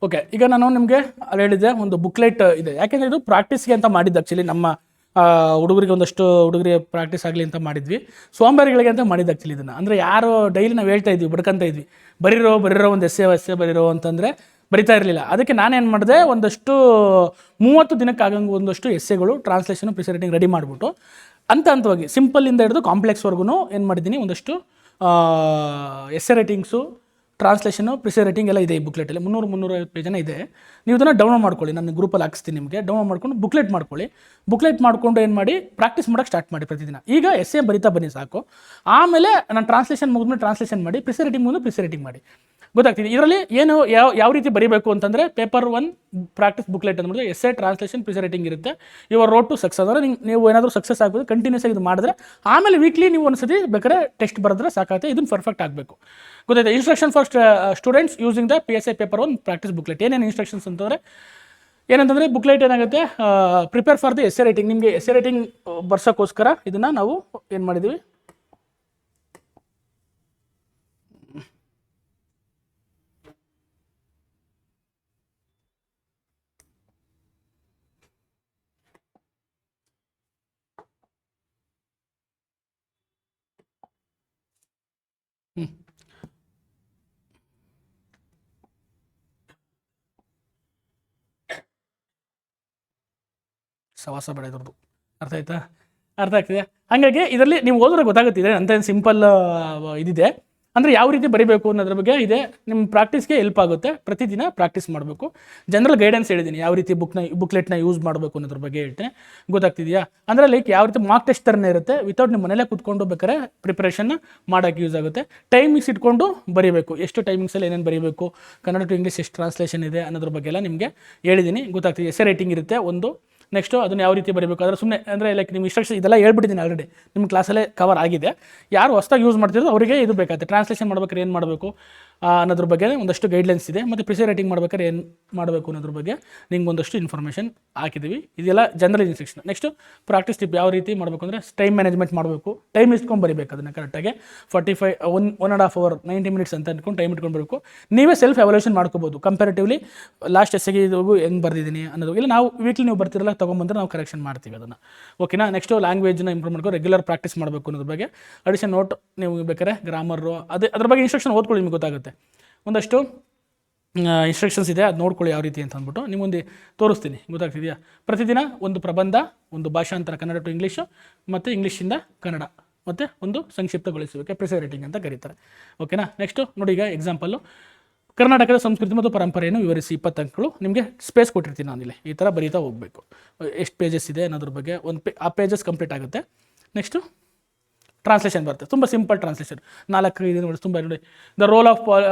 Okay, ಈಗ ನಾನು ನಿಮಗೆ ಅಲ್ಲಿ ಹೇಳಿದ್ದೆ ಒಂದು ಬುಕ್ಲೆಟ್ ಇದೆ. ಯಾಕೆಂದರೆ ಇದು ಪ್ರಾಕ್ಟೀಸ್ಗೆ ಅಂತ ಮಾಡಿದ್ದು ಆ್ಯಕ್ಚುಲಿ. ನಮ್ಮ ಹುಡುಗರಿಗೆ ಒಂದಷ್ಟು ಹುಡುಗರಿಗೆ ಪ್ರಾಕ್ಟೀಸ್ ಆಗಲಿ ಅಂತ ಮಾಡಿದ್ವಿ. ಸೋಂಬೇರಿಗಳಿಗೆ ಅಂತ ಮಾಡಿದ್ದು ಆ್ಯಕ್ಚುಲಿ ಇದನ್ನು. ಅಂದರೆ ಯಾರು ಡೈಲಿ ನಾವು ಹೇಳ್ತಾ ಇದ್ವಿ, ಬಡ್ಕೊಂತ ಇದ್ವಿ, ಬರೀರೋ ಒಂದು ಎಸ್ಸೆ ಬರೀರೋ ಅಂತಂದರೆ ಬರಿತಾ ಇರಲಿಲ್ಲ. ಅದಕ್ಕೆ ನಾನೇನು ಮಾಡಿದೆ, ಒಂದಷ್ಟು 30 ದಿನಕ್ಕೆ ಆಗಂಗೆ ಒಂದಷ್ಟು ಎಸ್ಸೆಗಳು ಟ್ರಾನ್ಸ್ಲೇಷನು ಪ್ರಿಸೈಟಿಂಗ್ ರೆಡಿ ಮಾಡಿಬಿಟ್ಟು ಹಂತವಾಗಿ ಸಿಂಪಲ್ಲಿಂದ ಹಿಡಿದು ಕಾಂಪ್ಲೆಕ್ಸ್ವರೆಗೂ ಏನು ಮಾಡಿದ್ದೀನಿ, ಒಂದಷ್ಟು ಎಸ್ಸೆ ರೈಟಿಂಗ್ಸು, ಟ್ರಾನ್ಸ್ಲೇಷನು, ಪ್ರಿಸೈಟಿಂಗ್ ಎಲ್ಲ ಇದೆ ಈ ಬುಕ್ಲೆಟಲ್ಲಿ. 350 ಪೇಜನ ಇದೆ. ನೀವು ಇದನ್ನು ಡೌನ್ಲೋಡ್ ಮಾಡ್ಕೊಳ್ಳಿ, ನಾನು ಗ್ರೂಪಲ್ಲಿ ಹಾಕ್ಸ್ತೀನಿ ನಿಮಗೆ. ಡೌನ್ಲೋಡ್ ಮಾಡ್ಕೊಂಡು ಬುಕ್ಲೆಟ್ ಮಾಡ್ಕೊಳ್ಳಿ. ಬುಕ್ಲೆಟ್ ಮಾಡಿಕೊಂಡು ಏನು ಮಾಡಿ, ಪ್ರಾಕ್ಟೀಸ್ ಮಾಡೋಕ್ಕೆ ಸ್ಟಾರ್ಟ್ ಮಾಡಿ ಪ್ರತಿದಿನ. ಈಗ ಎಸ್ಸೆ ಬರಿತಾ ಬನ್ನಿ ಸಾಕು. ಆಮೇಲೆ ನಾನು ಟ್ರಾನ್ಸ್ಲೇಷನ್ ಮುಗಿದ್ಮೇಲೆ ಟ್ರಾನ್ಸ್ಲೇಷನ್ ಮಾಡಿ, ಪ್ರಿಸೈಟಿಂಗ್ ಮುಂದೆ ಪ್ರಿಸೈಟಿಂಗ್ ಮಾಡಿ. ಗೊತ್ತಾಗ್ತಿದೆ ಇದರಲ್ಲಿ ಏನು ಯಾವ ರೀತಿ ಬರೀಬೇಕು ಅಂತಂದರೆ, ಪೇಪರ್ 1 ಪ್ರಾಕ್ಟೀಸ್ ಬುಕ್ಲೆಟ್ ಅಂದ್ಬಿಟ್ಟು ಎಸ್ಸೆ, ಟ್ರಾನ್ಸ್ಲೇಷನ್, ಪ್ರಿಸೈಟಿಂಗ್ ಇರುತ್ತೆ. ಯುವರ್ ರೋಡ್ ಟು ಸಕ್ಸಸ್ ಅಂದರೆ ನೀವು ಏನಾದರೂ ಸಕ್ಸಸ್ ಆಗ್ಬೋದು, ಕಂಟಿನ್ಯೂಸ್ ಆಗಿ ಇದು ಮಾಡಿದ್ರೆ ಆಮೇಲೆ ವೀಕ್ಲಿ ನೀವು ಒಂದ್ಸತಿ ಬೇಕಾದ್ರೆ ಟೆಸ್ಟ್ ಬರೆದ್ರೆ ಸಾಕಾಗುತ್ತೆ. ಇದನ್ನು ಪರ್ಫೆಕ್ಟ್ ಆಗಬೇಕು. ಗೊತ್ತಾಯ್ತು. Instruction for students using the PSI paper 1 practice booklet. ಏನೇನು ಇನ್ಸ್ಟ್ರಕ್ಷನ್ಸ್ ಅಂತಂದರೆ, ಏನಂತಂದರೆ ಬುಕ್ಲೆಟ್ ಏನಾಗುತ್ತೆ, prepare for the essay writing. ನಿಮಗೆ ಎಸ್ಸೆ ರೈಟಿಂಗ್ ಬರ್ಸೋಕ್ಕೋಸ್ಕರ ಇದನ್ನು ನಾವು ಏನು ಮಾಡಿದ್ದೀವಿ, ಸವಾಸ ಬೇಡ ಇದ್ರದ್ದು. ಅರ್ಥ ಆಯ್ತಾ? ಅರ್ಥ ಆಗ್ತಿದೆ. ಹಾಗಾಗಿ ಇದರಲ್ಲಿ ನೀವು ಓದಿದ್ರೆ ಗೊತ್ತಾಗುತ್ತಿದೆ ಅಂತ ಸಿಂಪಲ್ ಇದಿದೆ. ಅಂದರೆ ಯಾವ ರೀತಿ ಬರೀಬೇಕು ಅನ್ನೋದ್ರ ಬಗ್ಗೆ ಇದೆ. ನಿಮ್ಮ ಪ್ರಾಕ್ಟೀಸ್ಗೆ ಹೆಲ್ಪ್ ಆಗುತ್ತೆ. ಪ್ರತಿದಿನ ಪ್ರಾಕ್ಟೀಸ್ ಮಾಡಬೇಕು. ಜನರಲ್ ಗೈಡೆನ್ಸ್ ಹೇಳಿದ್ದೀನಿ, ಯಾವ ರೀತಿ ಬುಕ್ಲೆಟ್ನ ಯೂಸ್ ಮಾಡಬೇಕು ಅನ್ನೋದ್ರ ಬಗ್ಗೆ ಹೇಳ್ತೇನೆ. ಗೊತ್ತಾಗ್ತಿದೆಯಾ? ಅಂದರೆ ಲೈಕ್ ಯಾವ ರೀತಿ ಮಾರ್ಕ್ ಟೆಸ್ಟ್ ಥರನೇ ಇರುತ್ತೆ. ವಿತೌಟ್ ನಿಮ್ಮ ಮನೇಲೆ ಕೂತ್ಕೊಂಡು ಬೇಕಾದ್ರೆ ಪ್ರಿಪ್ರೇಷನ್ನ ಮಾಡೋಕ್ಕೆ ಯೂಸ್ ಆಗುತ್ತೆ. ಟೈಮಿಂಗ್ಸ್ ಇಟ್ಕೊಂಡು ಬರೀಬೇಕು. ಎಷ್ಟು ಟೈಮಿಂಗ್ಸಲ್ಲಿ ಏನೇನು ಬರೀಬೇಕು, ಕನ್ನಡ ಟು ಇಂಗ್ಲೀಷ್ ಎಷ್ಟು ಟ್ರಾನ್ಸ್ಲೇಷನ್ ಇದೆ ಅನ್ನೋದ್ರ ಬಗ್ಗೆ ಎಲ್ಲ ನಿಮಗೆ ಹೇಳಿದ್ದೀನಿ. ಗೊತ್ತಾಗ್ತಿದೆ. ಎಸ್ಸೆ ರೈಟಿಂಗ್ ಇರುತ್ತೆ ಒಂದು. ನೆಕ್ಸ್ಟು ಅದನ್ನು ಯಾವ ರೀತಿ ಬರೀಬೇಕು, ಅದರ ಸುಮ್ಮನೆ ಅಂದರೆ ಲೈಕ್ ನಿಮ್ಮ ಇನ್ಸ್ಟ್ರಕ್ಷನ್ ಇದೆಲ್ಲ ಹೇಳ್ಬಿಟ್ಟಿದ್ದೀನಿ ಆಲ್ರೆಡಿ, ನಿಮ್ಮ ಕ್ಲಾಸಲ್ಲೇ ಕವರ್ ಆಗಿದೆ. ಯಾರು ಹೊಸದಾಗಿ ಯೂಸ್ ಮಾಡ್ತಿದ್ರು ಅವರಿಗೆ ಇದು ಬೇಕಾಗುತ್ತೆ. ಟ್ರಾನ್ಸ್ಲೇಷನ್ ಮಾಡ್ಬೇಕಾದ್ರೆ ಏನು ಮಾಡಬೇಕು ಅನ್ನೋದ್ರ ಬಗ್ಗೆ ಒಂದಷ್ಟು ಗೈಡ್ಲೈನ್ಸ್ ಇದೆ. ಮತ್ತು ಪ್ರಿಸೈ ರೈಟಿಂಗ್ ಮಾಡ್ಬೇಕಾದ್ರೆ ಏನು ಮಾಡಬೇಕು ಅನ್ನೋದ್ರ ಬಗ್ಗೆ ನಿಮ್ಗೆ ಒಂದಷ್ಟು ಇನ್ಫಾರ್ಮೇಷನ್ ಹಾಕಿದ್ದೀವಿ. ಇದೆಲ್ಲ general instruction. Next practice tip ಯಾವ ರೀತಿ ಮಾಡಬೇಕು ಅಂದರೆ, ಟೈಮ್ ಮ್ಯಾನೇಜ್ಮೆಂಟ್ ಮಾಡಬೇಕು. ಟೈಮ್ ಇಟ್ಕೊಂಡು ಬರೀಬೇಕು ಅದನ್ನು ಕರೆಕ್ಟಾಗಿ. 1.5 hour 90 minutes ಅಂತ ಅಂದ್ಕೊಂಡು ಟೈಮ್ ಇಟ್ಕೊಂಡು ಬರಬೇಕು. ನೀವೇ ಸೆಲ್ಫ್ ಎವಾಲ್ಯೂಷನ್ ಮಾಡ್ಕೋಬೋದು. ಕಂಪ್ಯಾರಿಟಿವ್ಲಿ ಲಾಸ್ಟ್ ಎಸ್ಸೆಗೆ ಇದು ಹೆಂಗೆ ಬರ್ದಿದ್ದೀನಿ ಅನ್ನೋದು. ಇಲ್ಲ ನಾವು ವೀಕ್ಲಿ ನೀವು ಬರ್ತಿರಲ್ಲ ತೊಗೊಂಬಂದ್ರೆ ನಾವು ಕರೆಕ್ಷನ್ ಮಾಡ್ತೀವಿ ಅದನ್ನು. ಓಕೆನಾ? ನೆಕ್ಸ್ಟು ಲ್ಯಾಂಗ್ವೇಜ್ನ ಇಂಪ್ರೂವ್ ಮಾಡ್ಕೊ, ರೆಗ್ಯುಲರ್ ಪ್ರಾಕ್ಟೀಸ್ ಮಾಡಬೇಕು ಅನ್ನೋದ್ರ ಬಗ್ಗೆ. ಅಡಿಷನ್ ನೋಟ್ ನೀವು ಬೇಕಾದ್ರೆ ಗ್ರಾಮರು ಅದ್ರ ಬಗ್ಗೆ ಇನ್ಸ್ಟ್ರಕ್ಷನ್ ಓದ್ಕೊಳ್ಳಿ, ನಿಮಗೆ ಗೊತ್ತಾಗುತ್ತೆ. ಒಂದಷ್ಟು ಇನ್ಸ್ಟ್ರಕ್ಷನ್ಸ್ ಇದೆ, ಅದು ನೋಡ್ಕೊಳ್ಳಿ ಯಾವ ರೀತಿ ಅಂತ ಅಂದ್ಬಿಟ್ಟು ನಿಮ್ಮೊಂದು ತೋರಿಸ್ತೀನಿ. ಗೊತ್ತಾಗ್ತಿದೆಯಾ? ಪ್ರತಿದಿನ ಒಂದು ಪ್ರಬಂಧ, ಒಂದು ಭಾಷಾಂತರ ಕನ್ನಡ ಟು ಇಂಗ್ಲೀಷು ಮತ್ತು ಇಂಗ್ಲೀಷಿಂದ ಕನ್ನಡ, ಮತ್ತು ಒಂದು ಸಂಕ್ಷಿಪ್ತಗೊಳಿಸುವಿಕೆ, ಪ್ರಿಸೈ ರೈಟಿಂಗ್ ಅಂತ ಕರೀತಾರೆ. ಓಕೆನಾ? ನೆಕ್ಸ್ಟು ನೋಡಿ, ಈಗ ಎಕ್ಸಾಂಪಲ್ಲು, ಕರ್ನಾಟಕದ ಸಂಸ್ಕೃತಿ ಮತ್ತು ಪರಂಪರೆಯನ್ನು ವಿವರಿಸಿ 20 ಅಂಕಗಳು. ನಿಮಗೆ ಸ್ಪೇಸ್ ಕೊಟ್ಟಿರ್ತೀನಿ ನಾನಿಲ್ಲಿ, ಈ ಥರ ಬರೀತಾ ಹೋಗಬೇಕು. ಎಷ್ಟು ಪೇಜಸ್ ಇದೆ ಅನ್ನೋದ್ರ ಬಗ್ಗೆ ಆ ಪೇಜಸ್ ಕಂಪ್ಲೀಟ್ ಆಗುತ್ತೆ. ನೆಕ್ಸ್ಟು ಟ್ರಾನ್ಸ್ಲೇಷನ್ ಬರುತ್ತೆ. ತುಂಬ ಸಿಂಪಲ್ ಟ್ರಾನ್ಸ್ಲೇಷನ್, 4-5 ನೋಡಿ. ತುಂಬ ನೋಡಿ, the role of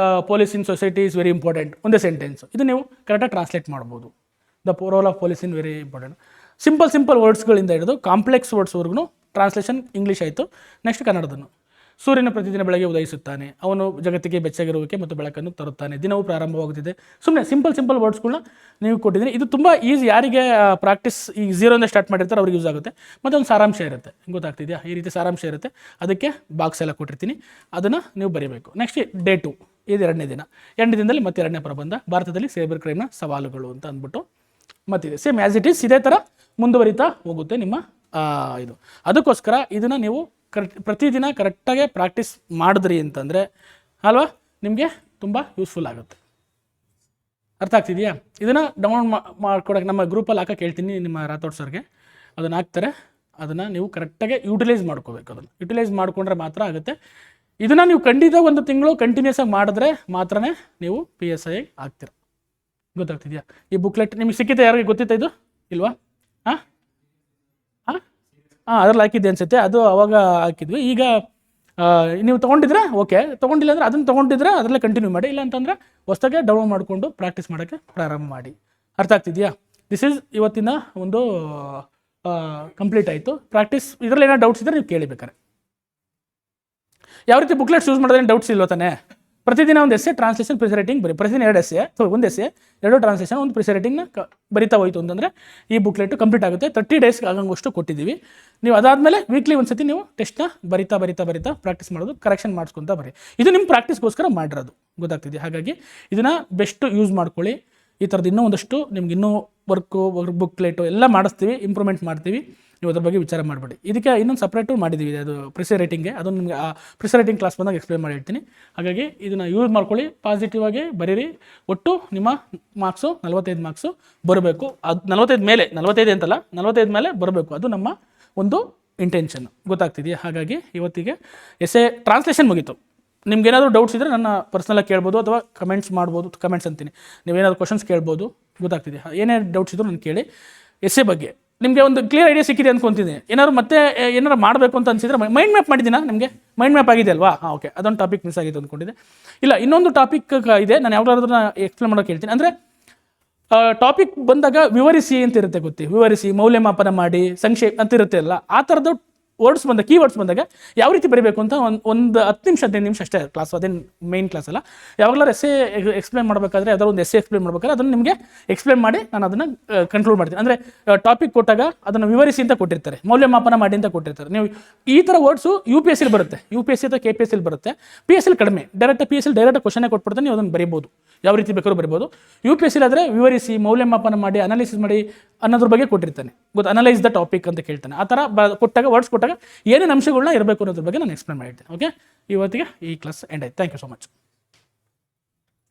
police in society is very important. ಒಂದೇ ಸೆಂಟೆನ್ಸ್ ಇದು ನೀವು ಕರೆಕ್ಟಾಗಿ ಟ್ರಾನ್ಸ್ಲೇಟ್ ಮಾಡ್ಬೋದು. The role of police in very important. Simple ವರ್ಡ್ಸ್ಗಳಿಂದ ಹಿಡಿದು ಕಾಂಪ್ಲೆಕ್ಸ್ ವರ್ಡ್ಸ್ವರೆಗೂ ಟ್ರಾನ್ಸ್ಲೇಷನ್ ಇಂಗ್ಲೀಷ್ ಆಯಿತು. ನೆಕ್ಸ್ಟ್ ಕನ್ನಡದನ್ನು, ಸೂರ್ಯನ ಪ್ರತಿದಿನ ಬೆಳಗ್ಗೆ ಉದಯಿಸುತ್ತಾನೆ, ಅವನು ಜಗತ್ತಿಗೆ ಬೆಚ್ಚಗಿರುವಿಕೆ ಮತ್ತು ಬೆಳಕನ್ನು ತರುತ್ತಾನೆ, ದಿನವೂ ಪ್ರಾರಂಭವಾಗುತ್ತಿದೆ. ಸುಮ್ಮನೆ ಸಿಂಪಲ್ ವರ್ಡ್ಸ್ಗಳನ್ನ ನೀವು ಕೊಟ್ಟಿದ್ದೀನಿ. ಇದು ತುಂಬ ಈಸಿ. ಯಾರಿಗೆ ಪ್ರಾಕ್ಟೀಸ್ ಈಗ 0 ಸ್ಟಾರ್ಟ್ ಮಾಡಿರ್ತಾರೆ ಅವ್ರಿಗೆ ಯೂಸ್ ಆಗುತ್ತೆ. ಮತ್ತು ಒಂದು ಸಾರಾಂಶ ಇರುತ್ತೆ. ಗೊತ್ತಾಗ್ತಿದೆಯಾ? ಈ ರೀತಿ ಸಾರಾಂಶ ಇರುತ್ತೆ. ಅದಕ್ಕೆ ಬಾಕ್ಸ್ ಎಲ್ಲ ಕೊಟ್ಟಿರ್ತೀನಿ, ಅದನ್ನು ನೀವು ಬರೀಬೇಕು. ನೆಕ್ಸ್ಟ್ ಡೇ 2, ಇದು 2ನೇ ದಿನ. 2ನೇ ದಿನದಲ್ಲಿ ಮತ್ತೆ 2ನೇ ಪ್ರಬಂಧ, ಭಾರತದಲ್ಲಿ ಸೈಬರ್ ಕ್ರೈಮ್ನ ಸವಾಲುಗಳು ಅಂತ ಅಂದ್ಬಿಟ್ಟು ಮತ್ತಿದೆ. ಸೇಮ್ ಆ್ಯಸ್ ಇಟ್ ಈಸ್ ಇದೇ ಥರ ಮುಂದುವರಿತಾ ಹೋಗುತ್ತೆ ನಿಮ್ಮ ಇದು. ಅದಕ್ಕೋಸ್ಕರ ಇದನ್ನು ನೀವು ಪ್ರತಿದಿನ ಕರೆಕ್ಟಾಗಿ ಪ್ರಾಕ್ಟೀಸ್ ಮಾಡಿದ್ರಿ ಅಂತಂದರೆ ಅಲ್ವಾ, ನಿಮಗೆ ತುಂಬ ಯೂಸ್ಫುಲ್ ಆಗುತ್ತೆ. ಅರ್ಥ ಆಗ್ತಿದೆಯಾ? ಇದನ್ನು ಡೌನ್ಲೋಡ್ ಮಾಡ್ಕೊಡೋಕೆ ನಮ್ಮ ಗ್ರೂಪಲ್ಲಿ ಹಾಕಕ್ಕೆ ಹೇಳ್ತೀನಿ, ನಿಮ್ಮ ರಾಥೋಡ್ ಸರ್ಗೆ. ಅದನ್ನು ಹಾಕ್ತಾರೆ. ಅದನ್ನು ನೀವು ಕರೆಕ್ಟಾಗಿ ಯೂಟಿಲೈಸ್ ಮಾಡ್ಕೋಬೇಕು. ಅದನ್ನು ಯೂಟಿಲೈಸ್ ಮಾಡಿಕೊಂಡ್ರೆ ಮಾತ್ರ ಆಗುತ್ತೆ. ಇದನ್ನು ನೀವು ಖಂಡಿತ 1 ತಿಂಗಳು ಕಂಟಿನ್ಯೂಸ್ ಆಗಿ ಮಾಡಿದ್ರೆ ಮಾತ್ರನೇ ನೀವು PSI ಆಗ್ತೀರ. ಗೊತ್ತಾಗ್ತಿದೆಯಾ? ಈ ಬುಕ್ಲೆಟ್ ನಿಮಗೆ ಸಿಕ್ಕಿದೆ? ಯಾರಿಗೆ ಗೊತ್ತಿತ್ತ ಇದು? ಇಲ್ವಾ? ಅದ್ರಲ್ಲಿ ಹಾಕಿದ್ದೆ ಅನಿಸುತ್ತೆ. ಅದು ಅವಾಗ ಹಾಕಿದ್ವಿ. ಈಗ ನೀವು ತೊಗೊಂಡಿದ್ರೆ ಓಕೆ, ತೊಗೊಂಡಿಲ್ಲ ಅಂದರೆ ಅದನ್ನು ತೊಗೊಂಡಿದ್ರೆ ಅದರಲ್ಲೇ ಕಂಟಿನ್ಯೂ ಮಾಡಿ. ಇಲ್ಲ ಅಂತಂದರೆ ಹೊಸದಾಗೆ ಡೌನ್ಲೋಡ್ ಮಾಡಿಕೊಂಡು ಪ್ರಾಕ್ಟೀಸ್ ಮಾಡೋಕ್ಕೆ ಪ್ರಾರಂಭ ಮಾಡಿ. ಅರ್ಥ ಆಗ್ತಿದೆಯಾ? ದಿಸ್ ಈಸ್ ಇವತ್ತಿನ ಒಂದು ಕಂಪ್ಲೀಟ್ ಆಯಿತು ಪ್ರಾಕ್ಟೀಸ್. ಇದರಲ್ಲಿ ಏನೋ ಡೌಟ್ಸ್ ಇದ್ದರೆ ನೀವು ಕೇಳಿಬೇಕಾರೆ. ಯಾವ ರೀತಿ ಬುಕ್ಲೆಟ್ಸ್ ಯೂಸ್ ಮಾಡಿದ್ರೆ ಡೌಟ್ಸ್ ಇಲ್ವ ತಾನೆ? ಪ್ರತಿದಿನ ಒಂದು ಎಸ್ಸೆ, ಟ್ರಾನ್ಸ್ಲೇಷನ್, ಪ್ರಿಸೈ ರೈಟಿಂಗ್ ಬರೀ. ಪ್ರತಿದಿನ 2 ಎಸ್ಸೆ, ಒಂದು ಎಸ್ಸೆ, 2 ಟ್ರಾನ್ಸ್ಲೇಷನ್, ಒಂದು ಪ್ರಿಸೈ ರೈಟಿಂಗ್ನ ಬರಿತಾ ಹೋಯಿತು ಅಂತಂದರೆ ಈ ಬುಕ್ಲೆಟು ಕಂಪ್ಲೀಟ್ ಆಗುತ್ತೆ. 30 ಡೇಸ್ಗೆ ಆಗಂಗೋಷ್ಟು ಕೊಟ್ಟಿದ್ದೀವಿ. ನೀವು ಅದಾದಮೇಲೆ ವೀಕ್ಲಿ ಒಂದು ಸತಿ ನೀವು ಟೆಸ್ಟ್ನ ಬರಿತಾ ಪ್ರಾಕ್ಟೀಸ್ ಮಾಡೋದು, ಕರೆಕ್ಷನ್ ಮಾಡಿಸ್ಕೊತಾ ಬರೀ. ಇದು ನಿಮ್ಮ ಪ್ರಾಕ್ಟೀಸ್ಗೋಸ್ಕರ ಮಾಡಿರೋದು. ಗೊತ್ತಾಗ್ತಿದೆ? ಹಾಗಾಗಿ ಇದನ್ನು ಬೆಸ್ಟ್ ಯೂಸ್ ಮಾಡ್ಕೊಳ್ಳಿ. ಈ ಥರದ್ದು ಇನ್ನೂ ಒಂದಷ್ಟು ನಿಮ್ಗೆ ಇನ್ನೂ ವರ್ಕ್ ಬುಕ್ಲೆಟು ಎಲ್ಲ ಮಾಡಿಸ್ತೀವಿ, ಇಂಪ್ರೂವ್ಮೆಂಟ್ ಮಾಡ್ತೀವಿ. ನೀವು ಅದ್ರ ಬಗ್ಗೆ ವಿಚಾರ ಮಾಡಬೇಡಿ. ಇದಕ್ಕೆ ಇನ್ನೊಂದು ಸಪ್ರೇಟು ಮಾಡಿದ್ದೀವಿ, ಅದು ಪ್ರಿಸೆ ರೈಟಿಂಗ್ಗೆ. ಅದನ್ನು ನಿಮಗೆ ಆ ಪ್ರಿಸೆ ರೈಟಿಂಗ್ ಕ್ಲಾಸ್ ಬಂದಾಗ ಎಕ್ಸ್ಪ್ಲೇನ್ ಮಾಡಿ ಹೇಳ್ತೀನಿ. ಹಾಗಾಗಿ ಇದನ್ನು ಯೂಸ್ ಮಾಡ್ಕೊಳ್ಳಿ, ಪಾಸಿಟಿವ್ ಆಗಿ ಬರೀರಿ. ಒಟ್ಟು ನಿಮ್ಮ ಮಾರ್ಕ್ಸು 45 ಮಾರ್ಕ್ಸು ಬರಬೇಕು. ಅದು 45 ಮೇಲೆ, 45 ಅಂತಲ್ಲ, 45 ಮೇಲೆ ಬರಬೇಕು. ಅದು ನಮ್ಮ ಒಂದು ಇಂಟೆನ್ಷನ್, ಗೊತ್ತಾಗ್ತಿದೆಯಾ? ಹಾಗಾಗಿ ಇವತ್ತಿಗೆ ಎಸ್ಸೆ ಟ್ರಾನ್ಸ್ಲೇಷನ್ ಮುಗೀತು. ನಿಮ್ಗೇನಾದರೂ ಡೌಟ್ಸ್ ಇದ್ದರೆ ನನ್ನ ಪರ್ಸ್ನಲಾಗಿ ಕೇಳ್ಬೋದು, ಅಥವಾ ಕಮೆಂಟ್ಸ್ ಮಾಡ್ಬೋದು. ಕಮೆಂಟ್ಸ್ ಅಂತೀನಿ, ನೀವೇನಾದರೂ ಕ್ವಶನ್ಸ್ ಕೇಳ್ಬೋದು, ಗೊತ್ತಾಗ್ತಿದೆ. ಏನೇ ಡೌಟ್ಸ್ ಇದ್ದರೂ ನಾನು ಕೇಳಿ. ಎಸ್ಸೆ ಬಗ್ಗೆ ನಿಮಗೆ ಒಂದು ಕ್ಲಿಯರ್ ಐಡಿಯಾ ಸಿಕ್ಕಿದೆ ಅಂದ್ಕೊತೀನಿ. ಏನಾದ್ರು ಮತ್ತೆ ಏನಾರು ಮಾಡಬೇಕು ಅಂತ ಅನಿಸಿದ್ರೆ ಮೈಂಡ್ ಮ್ಯಾಪ್ ಮಾಡಿದ್ದೀನಾ? ನಿಮಗೆ ಮೈಂಡ್ ಮ್ಯಾಪ್ ಆಗಿದೆ ಅಲ್ವಾ? ಹಾಂ, ಓಕೆ, ಅದೊಂದು ಟಾಪಿಕ್ ಮಿಸ್ ಆಗಿತ್ತು ಅಂದ್ಕೊಂಡಿದ್ದೆ. ಇಲ್ಲ, ಇನ್ನೊಂದು ಟಾಪಿಕ್ ಇದೆ, ನಾನು ಯಾವ್ದಾದ್ರು ಎಕ್ಸ್ಪ್ಲೇನ್ ಮಾಡೋಕೆ ಹೇಳ್ತೀನಿ. ಅಂದರೆ ಟಾಪಿಕ್ ಬಂದಾಗ ವಿವರಿಸಿ ಅಂತ ಇರುತ್ತೆ, ಗೊತ್ತಿ? ವಿವರಿಸಿ, ಮೌಲ್ಯಮಾಪನ ಮಾಡಿ, ಸಂಕ್ಷೇಪ ಅಂತ ಇರುತ್ತೆ ಅಲ್ಲ, ಆ ಥರದ್ದು ವರ್ಡ್ಸ್ ಬಂದಾಗ, ಕೀವರ್ಡ್ಸ್ ಬಂದಾಗ ಯಾವ ರೀತಿ ಬರೀಬೇಕು ಅಂತ ಒಂದು 10 ನಿಮಿಷ 15 ನಿಮಿಷ ಅಷ್ಟೇ ಕ್ಲಾಸ್, ಅದೇನು ಮೇನ್ ಕ್ಲಾಸ್ ಅಲ್ಲ. ಯಾವಾಗಲೂ ಎಸ್ಸೆ ಎಕ್ಸ್ಪ್ಲೇನ್ ಮಾಡಬೇಕಾದ್ರೆ, ಯಾವ್ದಾದ್ರು ಒಂದು ಎಸ್ಸೆ ಎಕ್ಸ್ಪ್ಲೇನ್ ಮಾಡಬೇಕಾದ್ರೆ ಅದನ್ನು ನಿಮಗೆ ಎಕ್ಸ್ಪ್ಲೇನ್ ಮಾಡಿ ನಾನು ಅದನ್ನು ಕನ್ಕ್ಲೂಡ್ ಮಾಡ್ತೀನಿ. ಅಂದರೆ ಟಾಪಿಕ್ ಕೊಟ್ಟಾಗ ಅದನ್ನು ವಿವರಿಸಿ ಅಂತ ಕೊಟ್ಟಿರ್ತಾರೆ, ಮೌಲ್ಯಮಾಪನ ಮಾಡಿ ಅಂತ ಕೊಟ್ಟಿರ್ತಾರೆ. ನೀವು ಈ ಥರ ವರ್ಡ್ಸು UPSC ಬರುತ್ತೆ, UPSC ಅಥವಾ KPSC ಬರುತ್ತೆ. PSC ಕಡಿಮೆ, PSC ಡೈರೆಕ್ಟ್ ಕ್ವಶನೇ ಕೊಟ್ಬಿಡ್ತಾರೆ, ನೀವು ಅದನ್ನು ಬರೀಬೋದು, ಯಾವ ರೀತಿ ಬೇಕಾದ್ರೂ ಬರೀಬೋದು. UPSC ಆದರೆ ವಿವರಿಸಿ, ಮೌಲ್ಯಮಾಪನ ಮಾಡಿ, ಅನಾಲಿಸಿಸ್ ಮಾಡಿ ಅನ್ನೋದ್ರ ಬಗ್ಗೆ ಕೊಟ್ಟಿರ್ತಾನೆ, ಗೊತ್ತು? ಅನಲೈಸ್ ದ ಟಾಪಿಕ್ ಅಂತ ಕೇಳ್ತಾನೆ. ಆ ಥರ ಕೊಟ್ಟಾಗ, ವರ್ಡ್ಸ್ ಕೊಟ್ಟಾಗ ಏನೇನು ಅಂಶಗಳನ್ನ ಇರಬೇಕು ಅನ್ನೋದ್ರ ಬಗ್ಗೆ ನಾನು ಎಕ್ಸ್ಪ್ಲೇನ್ ಮಾಡಿರ್ತೇನೆ. ಓಕೆ, ಇವತ್ತಿಗೆ ಈ ಕ್ಲಾಸ್ ಎಂಡ್ ಆಯ್ತು. Thank you so much.